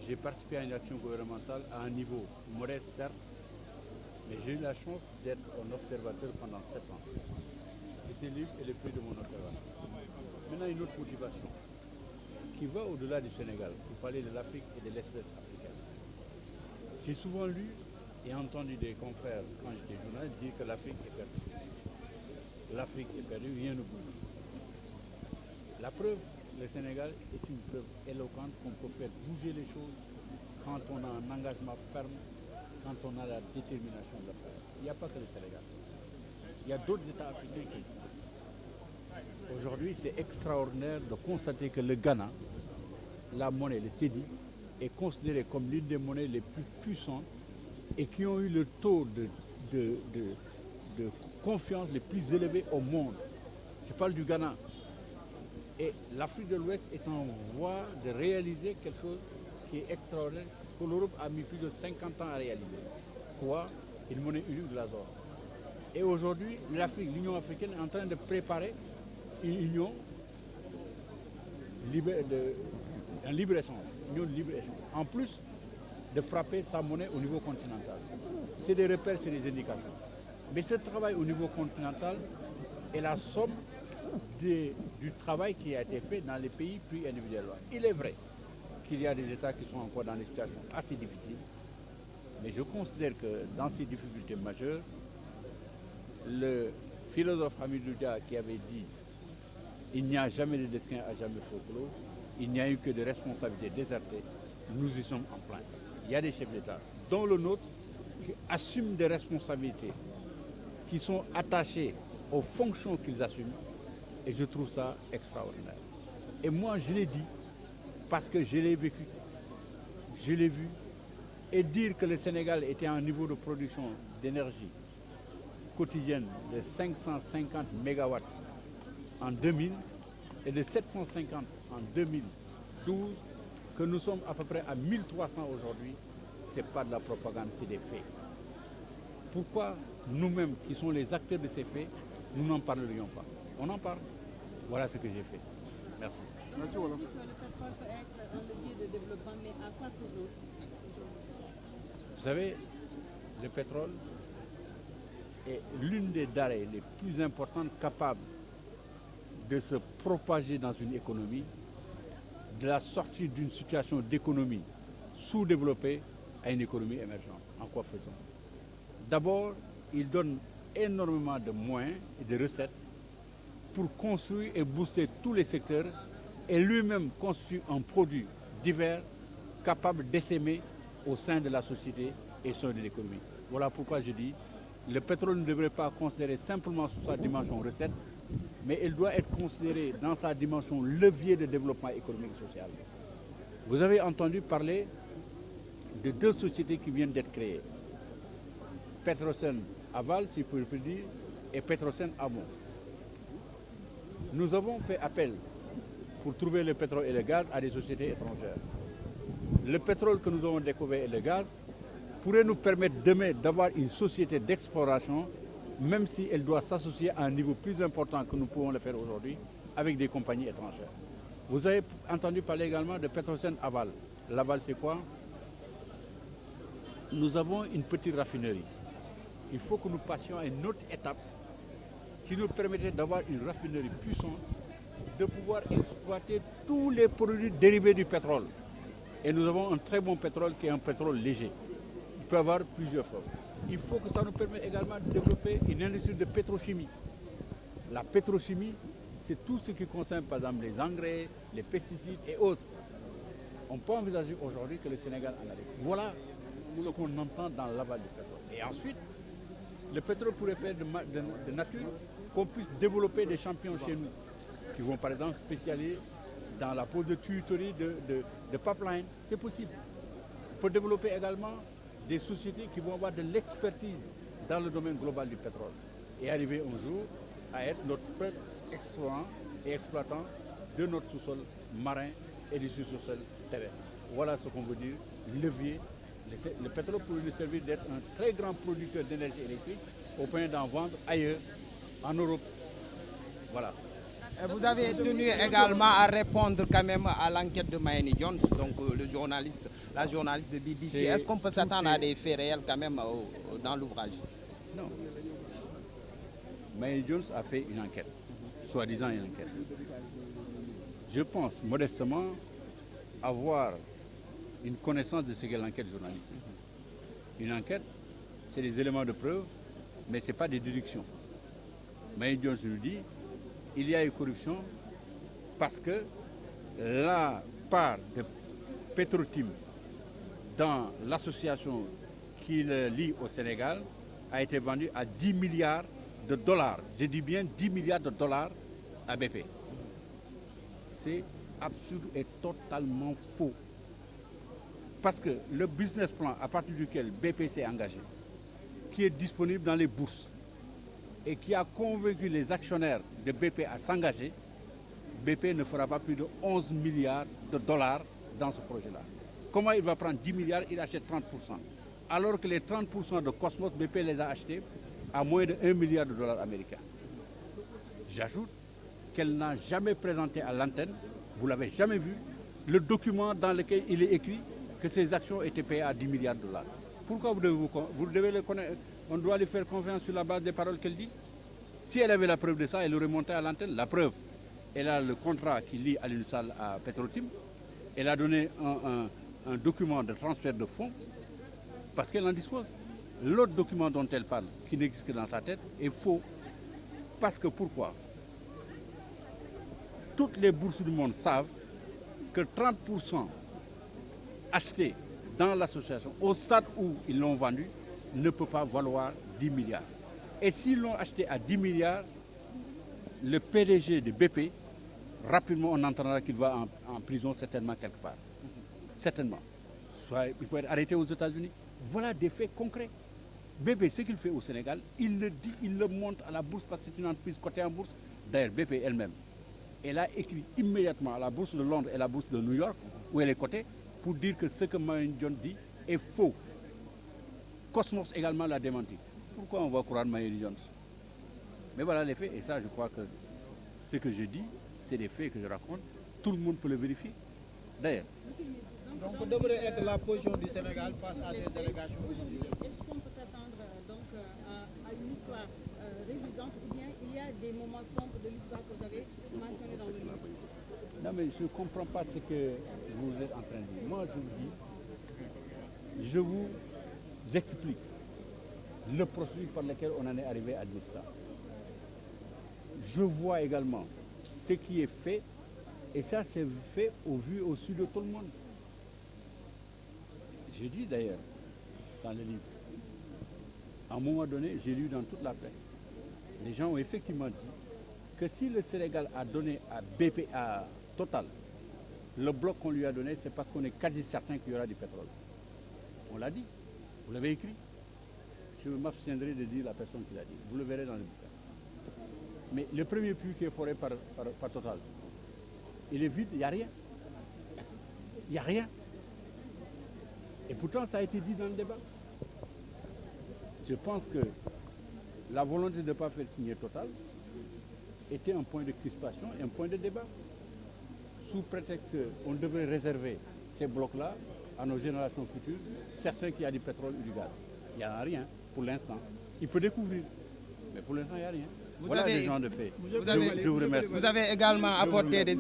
j'ai participé à une action gouvernementale à un niveau modeste, certes, mais j'ai eu la chance d'être un observateur pendant 7 ans. Et ce livre est le fruit de mon observation. Maintenant, une autre motivation qui va au-delà du Sénégal, pour parler de l'Afrique et de l'espèce africaine. J'ai souvent lu et entendu des confrères, quand j'étais journaliste, dire que l'Afrique est perdue. L'Afrique est perdue, rien ne bouge. La preuve, le Sénégal est une preuve éloquente qu'on peut faire bouger les choses quand on a un engagement ferme, quand on a la détermination de le faire. Il n'y a pas que le Sénégal. Il y a d'autres États africains qui existent. Aujourd'hui, c'est extraordinaire de constater que le Ghana, la monnaie, le CEDI, est considéré comme l'une des monnaies les plus puissantes et qui ont eu le taux de confiance les plus élevés au monde. Je parle du Ghana. Et l'Afrique de l'Ouest est en voie de réaliser quelque chose qui est extraordinaire, que l'Europe a mis plus de 50 ans à réaliser. Quoi? Une monnaie unique de la zone. Et aujourd'hui, l'Afrique, l'Union africaine est en train de préparer une union un libre-échange, union de libre-échange. En plus de frapper sa monnaie au niveau continental. C'est des repères, c'est des indications. Mais ce travail au niveau continental est la somme du travail qui a été fait dans les pays plus individuellement. Il est vrai qu'il y a des États qui sont encore dans des situations assez difficiles, mais je considère que dans ces difficultés majeures, le philosophe Hamidou Dia qui avait dit « Il n'y a jamais de destin à jamais folklore, il n'y a eu que des responsabilités désertées, nous y sommes en plein. » Il y a des chefs d'État, dont le nôtre, qui assument des responsabilités, qui sont attachés aux fonctions qu'ils assument, et je trouve ça extraordinaire. Et moi, je l'ai dit, parce que je l'ai vécu, je l'ai vu, et dire que le Sénégal était à un niveau de production d'énergie quotidienne de 550 mégawatts en 2000 et de 750 en 2012, que nous sommes à peu près à 1300 aujourd'hui, ce n'est pas de la propagande, c'est des faits. Pourquoi nous-mêmes, qui sommes les acteurs de ces faits, nous n'en parlerions pas? On en parle. Voilà ce que j'ai fait. Merci. Merci. On dit que le pétrole peut être un levier de développement, mais à quoi toujours? Vous savez, le pétrole est l'une des denrées les plus importantes capables de se propager dans une économie, de la sortie d'une situation d'économie sous-développée à une économie émergente. En quoi faisons? D'abord, il donne énormément de moyens et de recettes pour construire et booster tous les secteurs et lui-même constitue un produit divers capable d'essaimer au sein de la société et au sein de l'économie. Voilà pourquoi je dis le pétrole ne devrait pas considérer simplement sous sa dimension recette, mais il doit être considéré dans sa dimension levier de développement économique et social. Vous avez entendu parler de deux sociétés qui viennent d'être créées. Petrosen Aval, si vous pouvez le dire, et Petrosen Amont. Nous avons fait appel pour trouver le pétrole et le gaz à des sociétés étrangères. Le pétrole que nous avons découvert et le gaz pourrait nous permettre demain d'avoir une société d'exploration, même si elle doit s'associer à un niveau plus important que nous pouvons le faire aujourd'hui avec des compagnies étrangères. Vous avez entendu parler également de Petrosen Aval. L'aval, c'est quoi? Nous avons une petite raffinerie. Il faut que nous passions à une autre étape qui nous permettrait d'avoir une raffinerie puissante, de pouvoir exploiter tous les produits dérivés du pétrole. Et nous avons un très bon pétrole qui est un pétrole léger. Il peut avoir plusieurs formes. Il faut que ça nous permette également de développer une industrie de pétrochimie. La pétrochimie, c'est tout ce qui concerne par exemple les engrais, les pesticides et autres. On peut envisager aujourd'hui que le Sénégal en a. Voilà ce qu'on entend dans l'aval du pétrole. Et ensuite, le pétrole pourrait faire de nature qu'on puisse développer des champions chez nous, qui vont par exemple spécialiser dans la pose de tuyauterie de pipeline. C'est possible. On peut développer également des sociétés qui vont avoir de l'expertise dans le domaine global du pétrole et arriver un jour à être notre propre exploitant et exploitant de notre sous-sol marin et du sous-sol terrestre. Voilà ce qu'on veut dire, levier. Le pétrole pourrait nous servir d'être un très grand producteur d'énergie électrique au point d'en vendre ailleurs, en Europe. Voilà. Vous avez tenu également à répondre quand même à l'enquête de Mayeni Jones, donc la journaliste de BBC. Est-ce qu'on peut s'attendre à des faits réels quand même dans l'ouvrage? Non. Mayeni Jones a fait une enquête, soi-disant une enquête. Je pense modestement avoir une connaissance de ce qu'est l'enquête journalistique. Une enquête, c'est des éléments de preuve, mais ce n'est pas des déductions. Mayeni Jones nous dit il y a eu corruption parce que la part de Petro-Tim dans l'association qui le lie au Sénégal a été vendue à 10 milliards de dollars. Je dis bien 10 milliards de dollars à BP. C'est absurde et totalement faux. Parce que le business plan à partir duquel BP s'est engagé, qui est disponible dans les bourses, et qui a convaincu les actionnaires de BP à s'engager, BP ne fera pas plus de 11 milliards de dollars dans ce projet-là. Comment il va prendre 10 milliards, il achète 30%. Alors que les 30% de Cosmos, BP les a achetés à moins de 1 milliard de dollars américains. J'ajoute qu'elle n'a jamais présenté à l'antenne, vous ne l'avez jamais vu, le document dans lequel il est écrit que ces actions étaient payées à 10 milliards de dollars. Pourquoi vous devez le connaître? On doit lui faire confiance sur la base des paroles qu'elle dit. Si elle avait la preuve de ça, elle aurait monté à l'antenne. La preuve, elle a le contrat qui lie Aliou Sall à Petro-Tim. Elle a donné un document de transfert de fonds parce qu'elle en dispose. L'autre document dont elle parle, qui n'existe que dans sa tête, est faux. Parce que pourquoi? Toutes les bourses du monde savent que 30% achetés dans l'association, au stade où ils l'ont vendu, ne peut pas valoir 10 milliards. Et s'ils l'ont acheté à 10 milliards, le PDG de BP, rapidement on entendra qu'il va en prison certainement quelque part. Certainement. Soit il peut être arrêté aux États-Unis. Voilà des faits concrets. BP, ce qu'il fait au Sénégal, il le dit, il le montre à la bourse parce que c'est une entreprise cotée en bourse. D'ailleurs, BP elle-même, elle a écrit immédiatement à la bourse de Londres et la bourse de New York, où elle est cotée, pour dire que ce que Mayeni Jones dit est faux. Cosmos également l'a démenti. Pourquoi on va croire Mayeni Jones? Mais voilà les faits, et ça je crois que ce que je dis, c'est des faits que je raconte, tout le monde peut le vérifier. D'ailleurs. Donc devrait être la position du Sénégal face à ces allégations. Est-ce qu'on peut s'attendre donc à une histoire révisante ou bien il y a des moments sombres de l'histoire que vous avez mentionné dans le livre? Non mais je ne comprends pas ce que vous êtes en train de dire. Moi je vous dis, je vous explique le processus par lequel on en est arrivé à dire ça. Je vois également ce qui est fait, et ça c'est fait au vu au su de tout le monde. J'ai dit d'ailleurs dans le livre, à un moment donné, j'ai lu dans toute la presse, les gens ont effectivement dit que si le Sénégal a donné à BP, à Total, le bloc qu'on lui a donné, c'est parce qu'on est quasi certain qu'il y aura du pétrole. On l'a dit, vous l'avez écrit. Je m'abstiendrai de dire la personne qui l'a dit. Vous le verrez dans le bouquin. Mais le premier puits qui est foré par Total, il est vide, il n'y a rien. Il n'y a rien. Et pourtant, ça a été dit dans le débat. Je pense que la volonté de ne pas faire signer Total était un point de crispation et un point de débat. Sous prétexte qu'on devrait réserver ces blocs-là à nos générations futures, certains qui a du pétrole ou du gaz. Il n'y a rien pour l'instant. Il peut découvrir, mais pour l'instant, il n'y a rien. Voilà les gens de fait. Je vous remercie. Vous avez également apporté des...